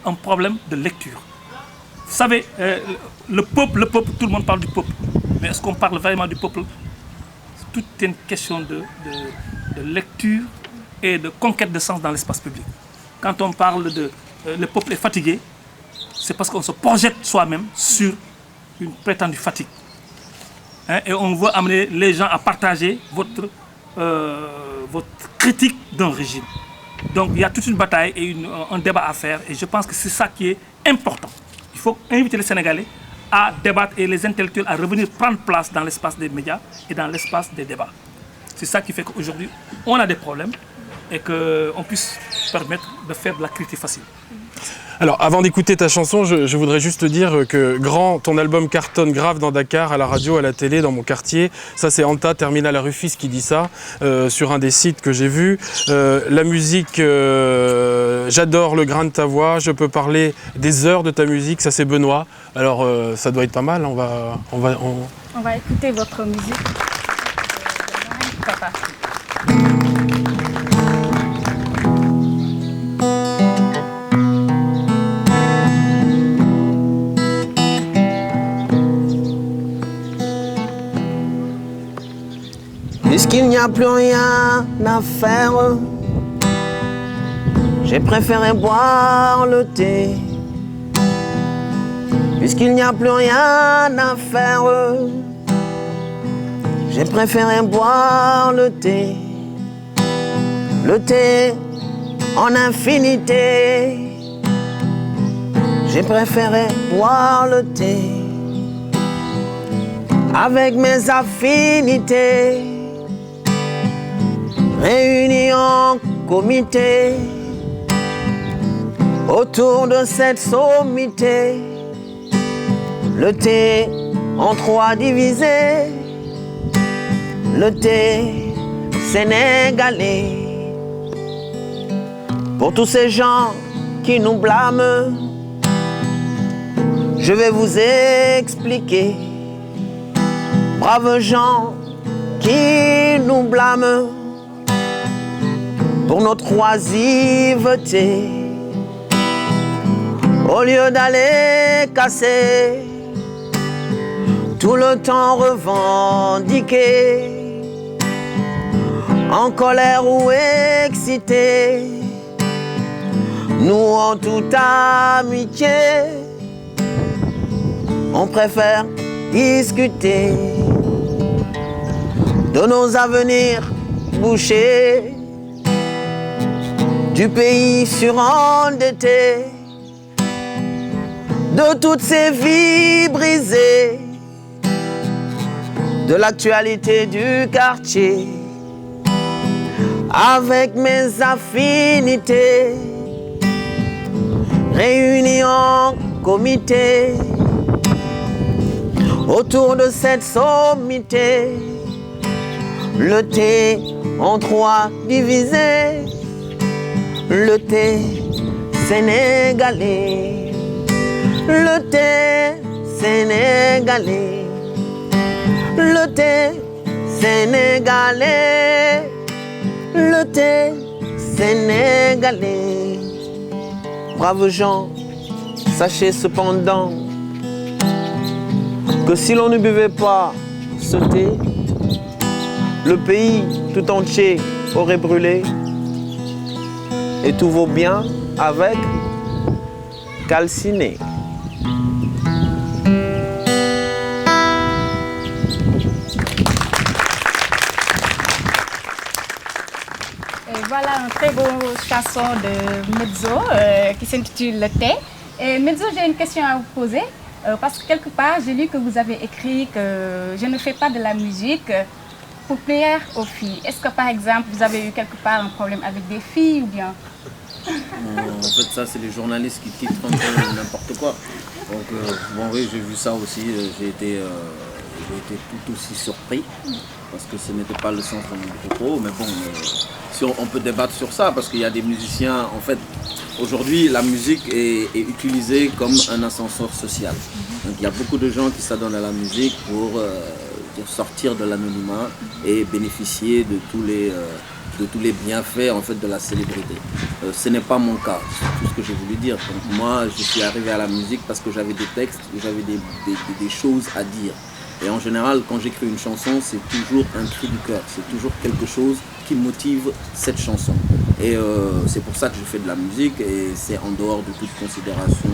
un problème de lecture. Vous savez, le peuple, tout le monde parle du peuple. Mais est-ce qu'on parle vraiment du peuple? Tout est une question de lecture et de conquête de sens dans l'espace public. Quand on parle de le peuple est fatigué, c'est parce qu'on se projette soi-même sur une prétendue fatigue. Hein, et on veut amener les gens à partager votre critique d'un régime. Donc il y a toute une bataille et un débat à faire. Et je pense que c'est ça qui est important. Il faut inviter les Sénégalais à débattre et les intellectuels à revenir prendre place dans l'espace des médias et dans l'espace des débats. C'est ça qui fait qu'aujourd'hui, on a des problèmes et qu'on puisse permettre de faire de la critique facile. Alors, avant d'écouter ta chanson, je voudrais juste te dire que ton album cartonne grave dans Dakar, à la radio, à la télé, dans mon quartier. Ça, c'est Anta, Terminal à Rufis, qui dit ça, sur un des sites que j'ai vu. La musique, j'adore le grain de ta voix, je peux parler des heures de ta musique, ça c'est Benoît. Alors, ça doit être pas mal, on va écouter votre musique. Papa. Puisqu'il n'y a plus rien à faire, j'ai préféré boire le thé. Puisqu'il n'y a plus rien à faire, j'ai préféré boire le thé. Le thé en infinité. J'ai préféré boire le thé avec mes affinités. Réunis en comité autour de cette sommité. Le thé en trois divisé. Le thé sénégalais. Pour tous ces gens qui nous blâment, je vais vous expliquer. Braves gens qui nous blâment pour notre oisiveté. Au lieu d'aller casser, tout le temps revendiquer, en colère ou excité, nous en toute amitié, on préfère discuter de nos avenirs bouchés, du pays surendetté, de toutes ces vies brisées, de l'actualité du quartier. Avec mes affinités, réunis en comité, autour de cette sommité, le thé en trois divisé. Le thé sénégalais, le thé sénégalais, le thé sénégalais, le thé sénégalais. Braves gens, sachez cependant que si l'on ne buvait pas ce thé, le pays tout entier aurait brûlé. Et tout vaut bien avec calciné. Et voilà une très beau chanson de Medzo qui s'intitule Le thé. Et Medzo, j'ai une question à vous poser. Parce que quelque part, j'ai lu que vous avez écrit que je ne fais pas de la musique pour plaire aux filles. Est-ce que par exemple, vous avez eu quelque part un problème avec des filles ou bien? En fait, ça, c'est les journalistes qui titrent un peu n'importe quoi. Donc, bon, oui, j'ai vu ça aussi. J'ai été tout aussi surpris parce que ce n'était pas le sens de mon propos. Mais bon, si on peut débattre sur ça parce qu'il y a des musiciens. En fait, aujourd'hui, la musique est utilisée comme un ascenseur social. Donc, il y a beaucoup de gens qui s'adonnent à la musique pour sortir de l'anonymat et bénéficier de tous tous les bienfaits en fait, de la célébrité. Ce n'est pas mon cas, c'est tout ce que j'ai voulu dire. Donc moi, je suis arrivé à la musique parce que j'avais des textes, j'avais des choses à dire. Et en général, quand j'écris une chanson, c'est toujours un cri du cœur, c'est toujours quelque chose qui motive cette chanson. Et c'est pour ça que je fais de la musique et c'est en dehors de toute considération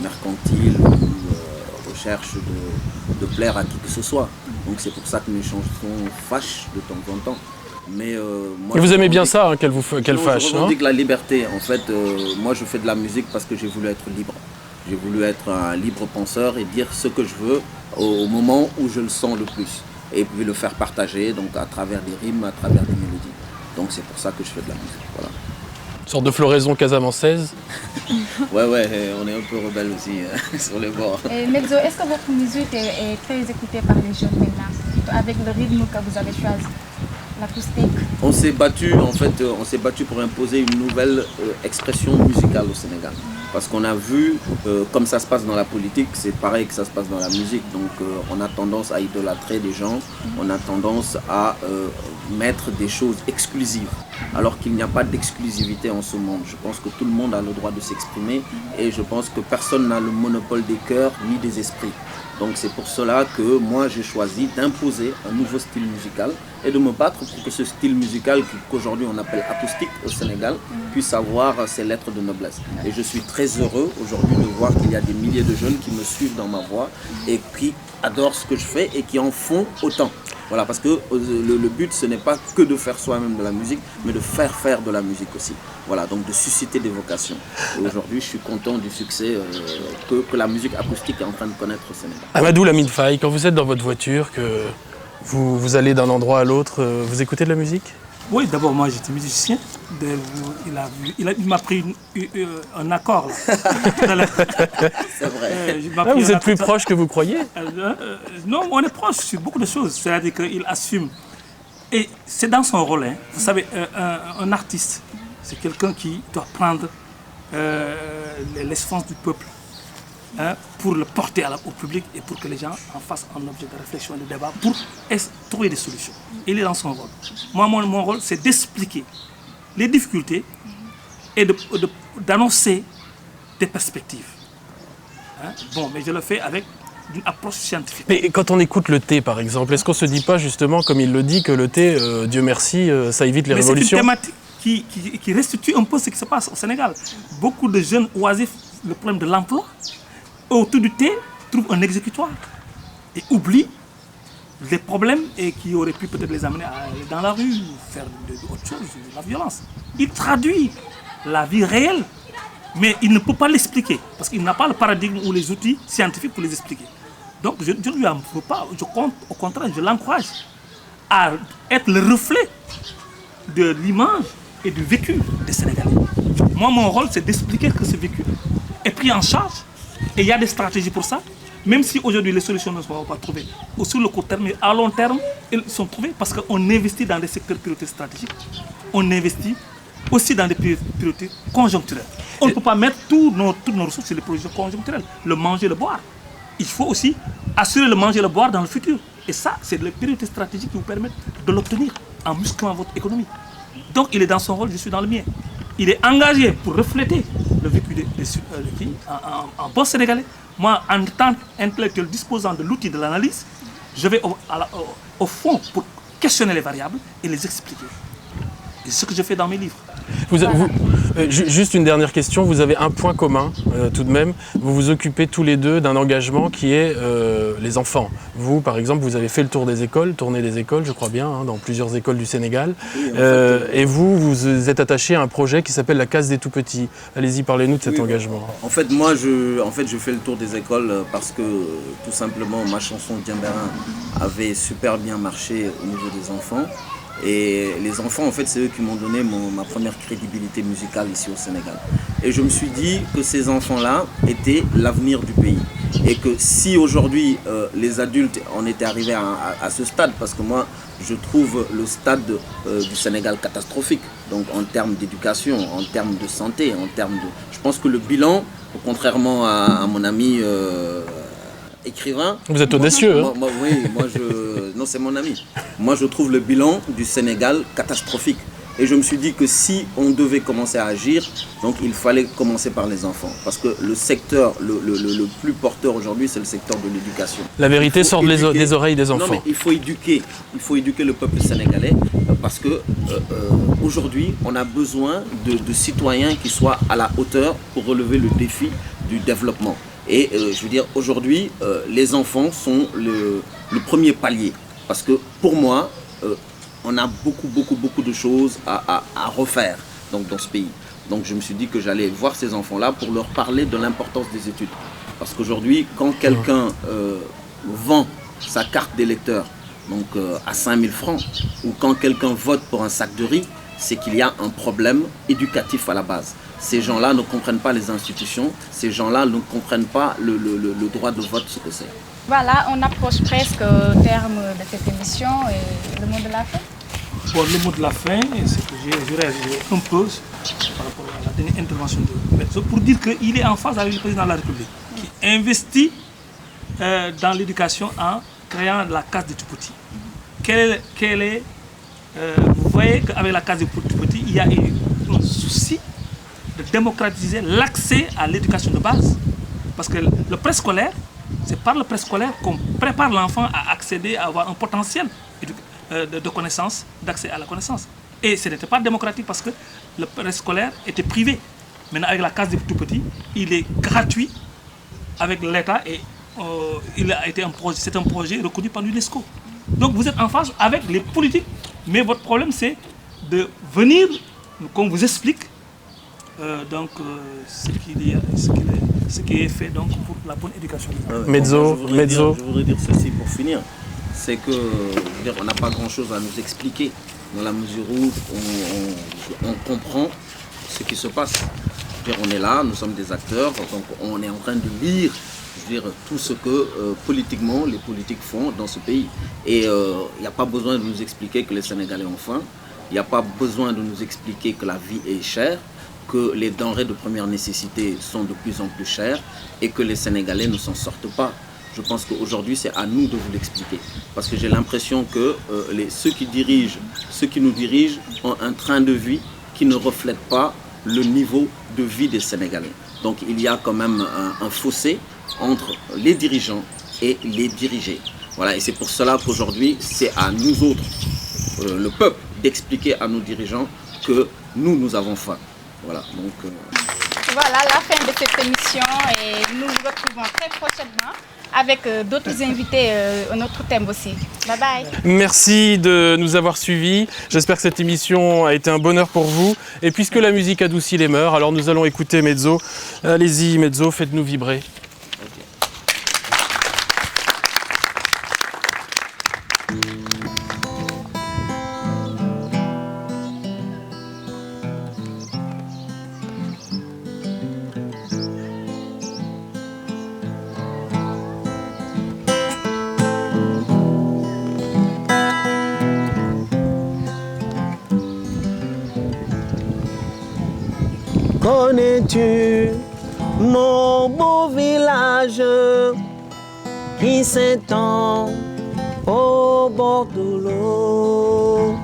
mercantile ou recherche de plaire à qui que ce soit. Donc c'est pour ça que mes chansons fâchent de temps en temps. Mais moi, et vous aimez bien ça, hein, qu'elle fâche, je revendique la liberté. En fait, moi je fais de la musique parce que j'ai voulu être libre. J'ai voulu être un libre penseur et dire ce que je veux au moment où je le sens le plus. Et puis le faire partager donc, à travers des rimes, à travers des mélodies. Donc c'est pour ça que je fais de la musique. Voilà. Une sorte de floraison casamançaise. Ouais, on est un peu rebelle aussi sur les bords. Et Mezzo, est-ce que votre musique est très écoutée par les jeunes maintenant, avec le rythme que vous avez choisi, l'acoustique? On s'est battu, en fait, pour imposer une nouvelle expression musicale au Sénégal. Parce qu'on a vu, comme ça se passe dans la politique, c'est pareil que ça se passe dans la musique. Donc on a tendance à idolâtrer des gens, on a tendance à mettre des choses exclusives. Alors qu'il n'y a pas d'exclusivité en ce monde. Je pense que tout le monde a le droit de s'exprimer et je pense que personne n'a le monopole des cœurs ni des esprits. Donc c'est pour cela que moi j'ai choisi d'imposer un nouveau style musical et de me battre pour que ce style musical qu'aujourd'hui on appelle acoustique au Sénégal puisse avoir ses lettres de noblesse. Et je suis très heureux aujourd'hui de voir qu'il y a des milliers de jeunes qui me suivent dans ma voix et qui adorent ce que je fais et qui en font autant. Voilà, parce que le but, ce n'est pas que de faire soi-même de la musique, mais de faire de la musique aussi. Voilà, donc de susciter des vocations. Et aujourd'hui, je suis content du succès que la musique acoustique est en train de connaître au Sénégal. Amadou Lamine Faye, quand vous êtes dans votre voiture, que vous allez d'un endroit à l'autre, vous écoutez de la musique? Oui, d'abord, moi, j'étais musicien. Il m'a pris un accord. Là. C'est vrai. Vous êtes plus proche que vous croyez? Non, on est proche sur beaucoup de choses. C'est-à-dire qu'il assume. Et c'est dans son rôle. Hein. Vous savez, un artiste, c'est quelqu'un qui doit prendre l'essence du peuple pour le porter au public et pour que les gens en fassent un objet de réflexion et de débat pour trouver des solutions. Il est dans son rôle. Moi, mon rôle, c'est d'expliquer les difficultés et d'annoncer des perspectives. Bon, mais je le fais avec une approche scientifique. Mais quand on écoute le thé, par exemple, est-ce qu'on ne se dit pas justement, comme il le dit, que le thé, Dieu merci, ça évite les révolutions? C'est une thématique qui restitue un peu ce qui se passe au Sénégal. Beaucoup de jeunes oisifs, le problème de l'emploi, autour du thé, trouvent un exécutoire et oublient les problèmes et qui auraient pu peut-être les amener à aller dans la rue, faire autre chose, la violence. Il traduit la vie réelle, mais il ne peut pas l'expliquer parce qu'il n'a pas le paradigme ou les outils scientifiques pour les expliquer. Donc je ne lui en veux pas, je compte, au contraire, je l'encourage à être le reflet de l'image et du vécu des Sénégalais. Moi, mon rôle, c'est d'expliquer que ce vécu est pris en charge et il y a des stratégies pour ça. Même si aujourd'hui les solutions ne sont pas trouvées, ou sur le court terme, mais à long terme, elles sont trouvées parce qu'on investit dans des secteurs prioritaires stratégiques. On investit aussi dans des priorités conjoncturelles. On ne peut pas mettre toutes nos ressources sur les projets conjoncturels, le manger, le boire. Il faut aussi assurer le manger et le boire dans le futur. Et ça, c'est les priorités stratégiques qui vous permettent de l'obtenir en musclant votre économie. Donc il est dans son rôle, je suis dans le mien. Il est engagé pour refléter le vécu des pays en bon sénégalais. Moi, en tant qu'intellectuel disposant de l'outil de l'analyse, je vais au fond pour questionner les variables et les expliquer. Et c'est ce que je fais dans mes livres. Juste une dernière question, vous avez un point commun tout de même, vous vous occupez tous les deux d'un engagement qui est les enfants. Vous, par exemple, vous avez fait le tour des écoles, tourné des écoles, je crois bien, hein, dans plusieurs écoles du Sénégal. Oui, et vous êtes attaché à un projet qui s'appelle la Case des Tout-Petits. Allez-y, parlez-nous de cet engagement. En fait, moi, je fais le tour des écoles parce que, tout simplement, ma chanson Djemberin avait super bien marché au niveau des enfants. Et les enfants, en fait, c'est eux qui m'ont donné ma première crédibilité musicale ici au Sénégal. Et je me suis dit que ces enfants-là étaient l'avenir du pays. Et que si aujourd'hui, les adultes en étaient arrivés à ce stade, parce que moi, je trouve le stade du Sénégal catastrophique, donc en termes d'éducation, en termes de santé, en termes de... Je pense que le bilan, contrairement à mon ami... écrivain. Vous êtes audacieux, Non, c'est mon ami. Moi, je trouve le bilan du Sénégal catastrophique. Et je me suis dit que si on devait commencer à agir, donc il fallait commencer par les enfants. Parce que le secteur le plus porteur aujourd'hui, c'est le secteur de l'éducation. La vérité sort des oreilles des enfants. Non, mais il faut éduquer le peuple sénégalais parce que aujourd'hui, on a besoin de citoyens qui soient à la hauteur pour relever le défi du développement. Et je veux dire, aujourd'hui, les enfants sont le premier palier. Parce que pour moi, on a beaucoup de choses à refaire donc, dans ce pays. Donc je me suis dit que j'allais voir ces enfants-là pour leur parler de l'importance des études. Parce qu'aujourd'hui, quand quelqu'un vend sa carte d'électeur donc, à 5 000 francs, ou quand quelqu'un vote pour un sac de riz, c'est qu'il y a un problème éducatif à la base. Ces gens-là ne comprennent pas les institutions, ces gens-là ne comprennent pas le droit de vote, ce que c'est. Voilà, on approche presque au terme de cette émission et le mot de la fin. Bon, le mot de la fin, c'est que je réagis un peu par rapport à la dernière intervention de Mezzo pour dire qu'il est en phase avec le président de la République qui investit dans l'éducation en créant la case des tout-petits. Vous voyez qu'avec la case des tout-petits, il y a un souci de démocratiser l'accès à l'éducation de base. Parce que le préscolaire, c'est par le préscolaire qu'on prépare l'enfant à accéder, à avoir un potentiel de connaissance, d'accès à la connaissance. Et ce n'était pas démocratique parce que le préscolaire était privé. Maintenant, avec la case des tout-petits, il est gratuit avec l'État et c'est un projet reconnu par l'UNESCO. Donc vous êtes en phase avec les politiques, mais votre problème c'est de venir, qu'on vous explique ce qui est fait donc, pour la bonne éducation. Mezzo. Je voudrais dire ceci pour finir, c'est que on n'a pas grand-chose à nous expliquer dans la mesure où on comprend ce qui se passe. On est là, nous sommes des acteurs, donc on est en train de lire tout ce que politiquement les politiques font dans ce pays. Et il n'y a pas besoin de nous expliquer que les Sénégalais ont faim, il n'y a pas besoin de nous expliquer que la vie est chère, que les denrées de première nécessité sont de plus en plus chères et que les Sénégalais ne s'en sortent pas. Je pense qu'aujourd'hui, c'est à nous de vous l'expliquer. Parce que j'ai l'impression que ceux qui nous dirigent ont un train de vie qui ne reflète pas le niveau de vie des Sénégalais. Donc il y a quand même un fossé entre les dirigeants et les dirigés. Voilà, et c'est pour cela qu'aujourd'hui, c'est à nous autres, le peuple, d'expliquer à nos dirigeants que nous avons faim. Voilà, donc... Voilà la fin de cette émission et nous nous retrouvons très prochainement avec d'autres invités, un autre thème aussi. Bye bye. Merci de nous avoir suivis. J'espère que cette émission a été un bonheur pour vous. Et puisque la musique adoucit les mœurs, alors nous allons écouter Mezzo. Allez-y Mezzo, faites-nous vibrer. Connais-tu mon beau village qui s'étend au bord de l'eau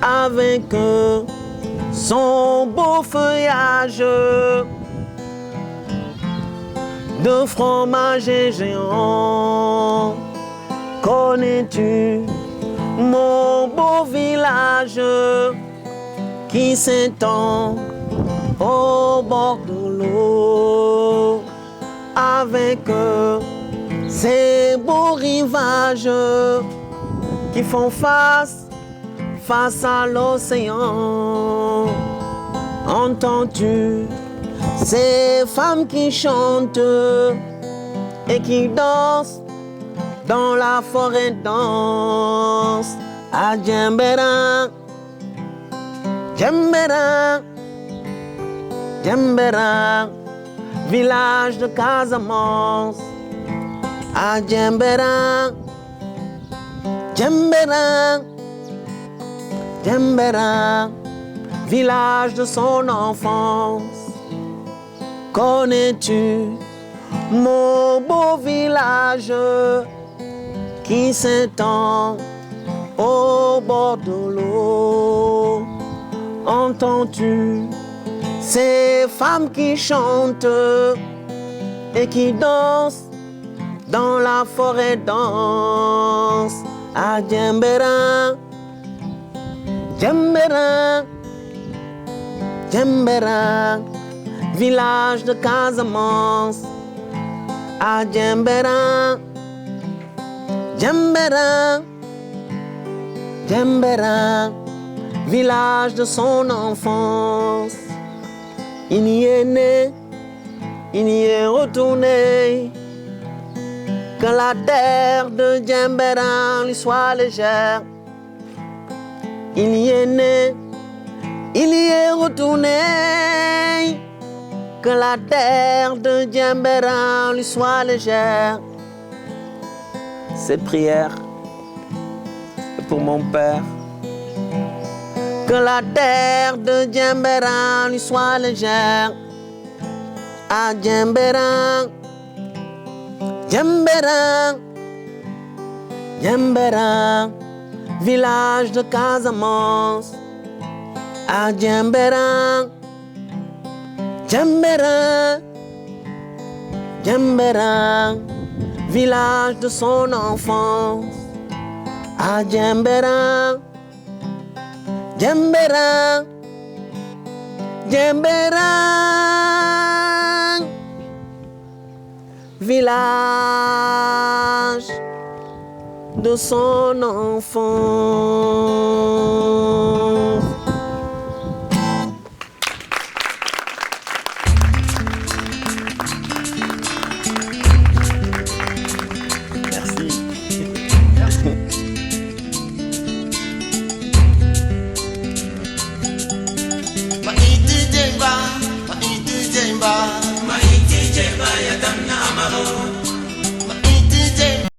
avec son beau feuillage de fromager géant? Connais-tu mon beau village qui s'étend au bord de l'eau avec ces beaux rivages qui font face à l'océan? Entends-tu ces femmes qui chantent et qui dansent dans la forêt dense? À Djembera, Djembera, Djembera, village de Casamance. À Djembera, Djembera, Djembera, village de son enfance. Connais-tu mon beau village qui s'étend au bord de l'eau Entends-tu ces femmes qui chantent et qui dansent dans la forêt dense? À Djembera, Djembera, Djembera, village de Casamance. À Djembera, Djembera, Djembera, village de son enfance. Il y est né, il y est retourné. Que la terre de Djembera lui soit légère. Il y est né, il y est retourné. Que la terre de Djembera lui soit légère. Cette prière est pour mon père. Que la terre de Djembera lui soit légère. À Djembera, Djembera, Djembera, village de Casamance. À Djembera, Djembera, Djembera, village de son enfance. À Djembera, Djembera, Djembera, village de son enfance. Merci. Maiti Jemba, ya damna amaro.